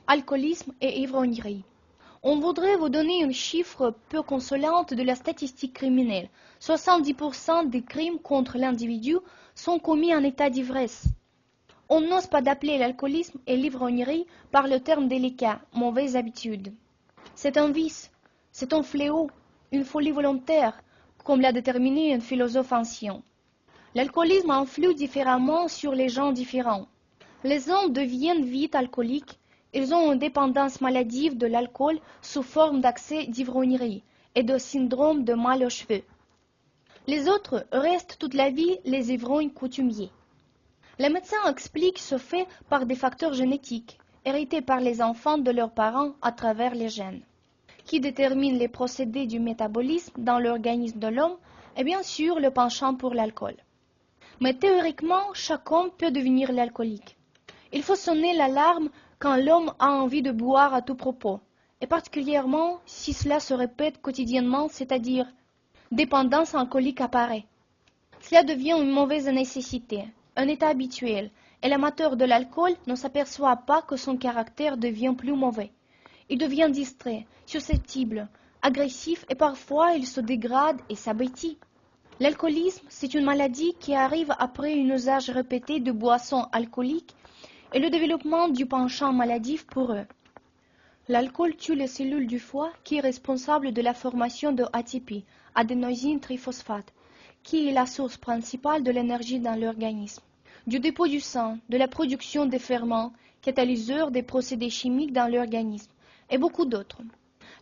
alcoolisme et ivrognerie. On voudrait vous donner un chiffre peu consolant de la statistique criminelle. 70% des crimes contre l'individu sont commis en état d'ivresse. On n'ose pas d'appeler l'alcoolisme et l'ivrognerie par le terme délicat, mauvaise habitude. C'est un vice, c'est un fléau, une folie volontaire, comme l'a déterminé un philosophe ancien. L'alcoolisme influe différemment sur les gens différents. Les hommes deviennent vite alcooliques, ils ont une dépendance maladive de l'alcool sous forme d'accès d'ivrognerie et de syndrome de mal aux cheveux. Les autres restent toute la vie les ivrognes coutumiers. Les médecins expliquent ce fait par des facteurs génétiques, hérités par les enfants de leurs parents à travers les gènes, qui déterminent les procédés du métabolisme dans l'organisme de l'homme et bien sûr le penchant pour l'alcool. Mais théoriquement, chaque homme peut devenir l'alcoolique. Il faut sonner l'alarme quand l'homme a envie de boire à tout propos, et particulièrement si cela se répète quotidiennement, c'est-à-dire dépendance alcoolique apparaît. Cela devient une mauvaise nécessité, un état habituel, et l'amateur de l'alcool ne s'aperçoit pas que son caractère devient plus mauvais. Il devient distrait, susceptible, agressif et parfois il se dégrade et s'abêtit. L'alcoolisme, c'est une maladie qui arrive après un usage répété de boissons alcooliques et le développement du penchant maladif pour eux. L'alcool tue les cellules du foie qui est responsable de la formation de ATP, adénosine triphosphate, qui est la source principale de l'énergie dans l'organisme, du dépôt du sang, de la production des ferments, catalyseurs des procédés chimiques dans l'organisme, et beaucoup d'autres.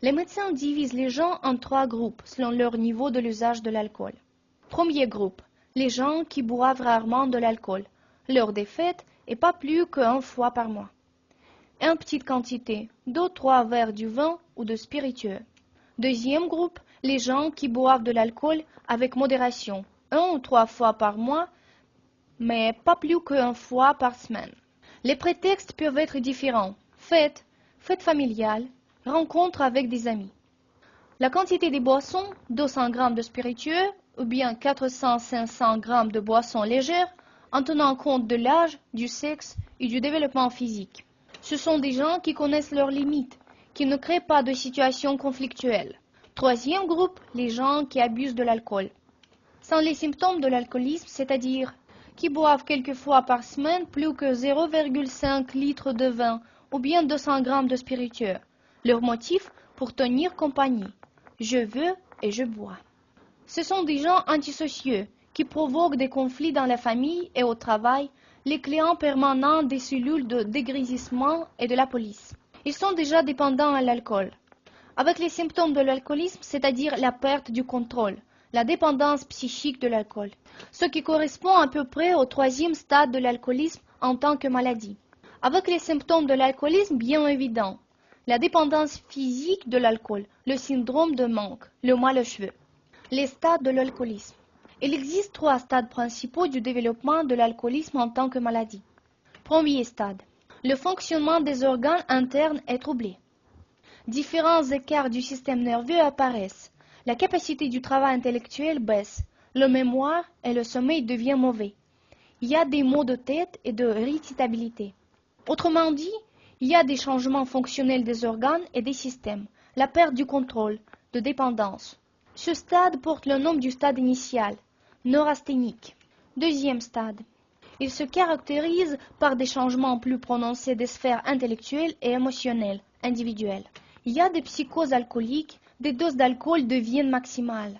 Les médecins divisent les gens en 3 groupes selon leur niveau de l'usage de l'alcool. Premier groupe, les gens qui boivent rarement de l'alcool, lors des fêtes et pas plus qu'une fois par mois. En petite quantité, 2-3 verres du vin ou de spiritueux. Deuxième groupe, les gens qui boivent de l'alcool avec modération, 1 ou 3 fois par mois, mais pas plus qu'une fois par semaine. Les prétextes peuvent être différents, fêtes familiales, rencontres avec des amis. La quantité des boissons, 200 g de spiritueux ou bien 400-500 g de boissons légères, en tenant compte de l'âge, du sexe et du développement physique. Ce sont des gens qui connaissent leurs limites, qui ne créent pas de situations conflictuelles. Troisième groupe, les gens qui abusent de l'alcool. Sans les symptômes de l'alcoolisme, c'est-à-dire qui boivent quelques fois par semaine plus que 0,5 litres de vin ou bien 200 g de spiritueux. Leur motif pour tenir compagnie. Je veux et je bois. Ce sont des gens antisociaux qui provoquent des conflits dans la famille et au travail, les clients permanents des cellules de dégrisissement et de la police. Ils sont déjà dépendants à l'alcool. Avec les symptômes de l'alcoolisme, c'est-à-dire la perte du contrôle, la dépendance psychique de l'alcool, ce qui correspond à peu près au 3e stade de l'alcoolisme en tant que maladie. Avec les symptômes de l'alcoolisme bien évidents, la dépendance physique de l'alcool, le syndrome de manque, le mal aux cheveux. Les stades de l'alcoolisme. Il existe 3 stades principaux du développement de l'alcoolisme en tant que maladie. Premier stade. Le fonctionnement des organes internes est troublé. Différents écarts du système nerveux apparaissent. La capacité du travail intellectuel baisse. La mémoire et le sommeil deviennent mauvais. Il y a des maux de tête et de irritabilité. Autrement dit, il y a des changements fonctionnels des organes et des systèmes, la perte du contrôle, de dépendance. Ce stade porte le nom du stade initial, neurasthénique. Deuxième stade. Il se caractérise par des changements plus prononcés des sphères intellectuelles et émotionnelles, individuelles. Il y a des psychoses alcooliques, des doses d'alcool deviennent maximales.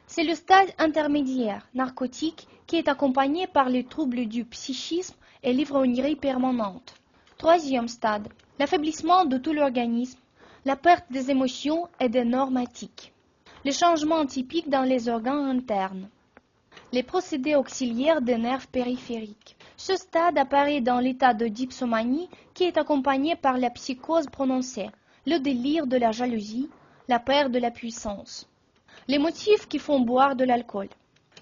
C'est le stade intermédiaire, narcotique, qui est accompagné par les troubles du psychisme et l'ivrognerie permanente. Troisième stade, l'affaiblissement de tout l'organisme, la perte des émotions et des normatiques. Les changements typiques dans les organes internes. Les procédés auxiliaires des nerfs périphériques. Ce stade apparaît dans l'état de dipsomanie qui est accompagné par la psychose prononcée, le délire de la jalousie, la perte de la puissance. Les motifs qui font boire de l'alcool.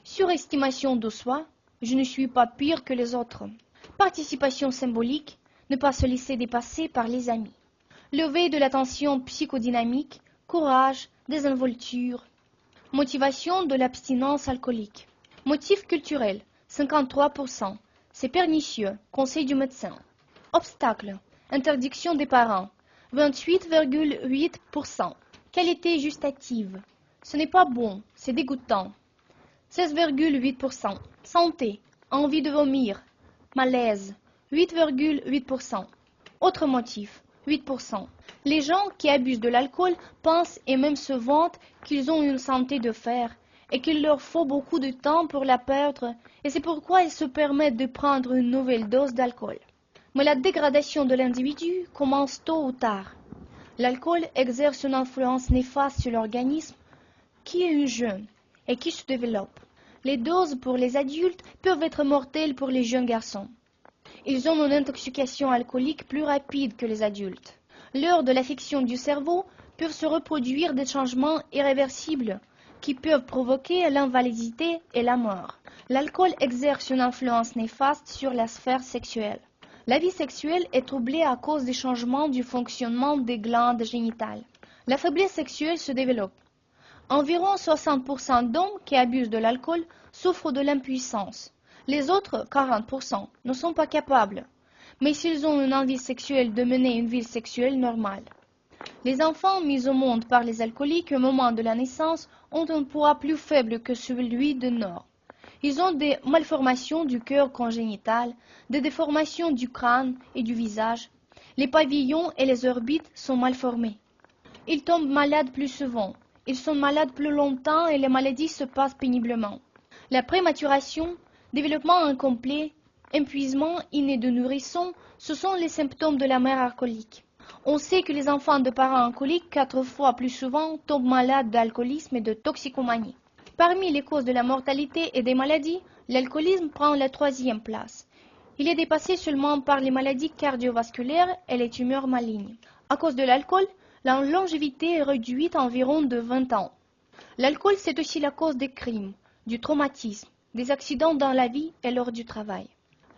Surestimation de soi, je ne suis pas pire que les autres. Participation symbolique, ne pas se laisser dépasser par les amis. Lever de la tension psychodynamique, courage, désinvolture. Motivation de l'abstinence alcoolique. Motif culturel, 53%. C'est pernicieux, conseil du médecin. Obstacle, Interdiction des parents, 28,8%. Qualité gustative, ce n'est pas bon, c'est dégoûtant, 16,8%. Santé, envie de vomir, malaise, 8,8%. Autre motif, 8%. Les gens qui abusent de l'alcool pensent et même se vantent qu'ils ont une santé de fer et qu'il leur faut beaucoup de temps pour la perdre, et c'est pourquoi ils se permettent de prendre une nouvelle dose d'alcool. Mais la dégradation de l'individu commence tôt ou tard. L'alcool exerce une influence néfaste sur l'organisme qui est jeune et qui se développe. Les doses pour les adultes peuvent être mortelles pour les jeunes garçons. Ils ont une intoxication alcoolique plus rapide que les adultes. Lors de l'affection du cerveau peuvent se reproduire des changements irréversibles qui peuvent provoquer l'invalidité et la mort. L'alcool exerce une influence néfaste sur la sphère sexuelle. La vie sexuelle est troublée à cause des changements du fonctionnement des glandes génitales. La faiblesse sexuelle se développe. Environ 60% d'hommes qui abusent de l'alcool souffrent de l'impuissance. Les autres, 40%, ne sont pas capables, mais s'ils ont une envie sexuelle de mener une vie sexuelle normale. Les enfants mis au monde par les alcooliques au moment de la naissance ont un poids plus faible que celui de nord. Ils ont des malformations du cœur congénital, des déformations du crâne et du visage. Les pavillons et les orbites sont mal formés. Ils tombent malades plus souvent. Ils sont malades plus longtemps et les maladies se passent péniblement. La prématuration, développement incomplet, épuisement inné de nourrisson, ce sont les symptômes de la mère alcoolique. On sait que les enfants de parents alcooliques 4 fois plus souvent tombent malades d'alcoolisme et de toxicomanie. Parmi les causes de la mortalité et des maladies, l'alcoolisme prend la 3e place. Il est dépassé seulement par les maladies cardiovasculaires et les tumeurs malignes. À cause de l'alcool, la longévité est réduite à environ de 20 ans. L'alcool, c'est aussi la cause des crimes, du traumatisme, des accidents dans la vie et lors du travail.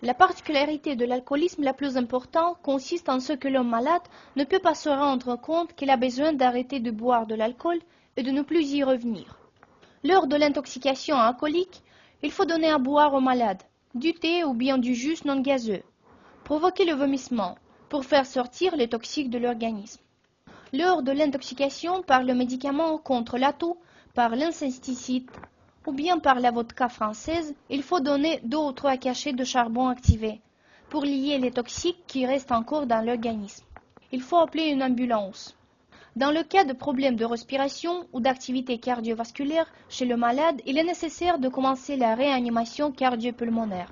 La particularité de l'alcoolisme la plus importante consiste en ce que l'homme malade ne peut pas se rendre compte qu'il a besoin d'arrêter de boire de l'alcool et de ne plus y revenir. Lors de l'intoxication alcoolique, il faut donner à boire aux malades du thé ou bien du jus non gazeux, provoquer le vomissement pour faire sortir les toxiques de l'organisme. Lors de l'intoxication par le médicament contre la toux, par l'insecticide ou bien par la vodka française, il faut donner 2 ou 3 cachets de charbon activé pour lier les toxiques qui restent encore dans l'organisme. Il faut appeler une ambulance. Dans le cas de problèmes de respiration ou d'activité cardiovasculaire chez le malade, il est nécessaire de commencer la réanimation cardio-pulmonaire.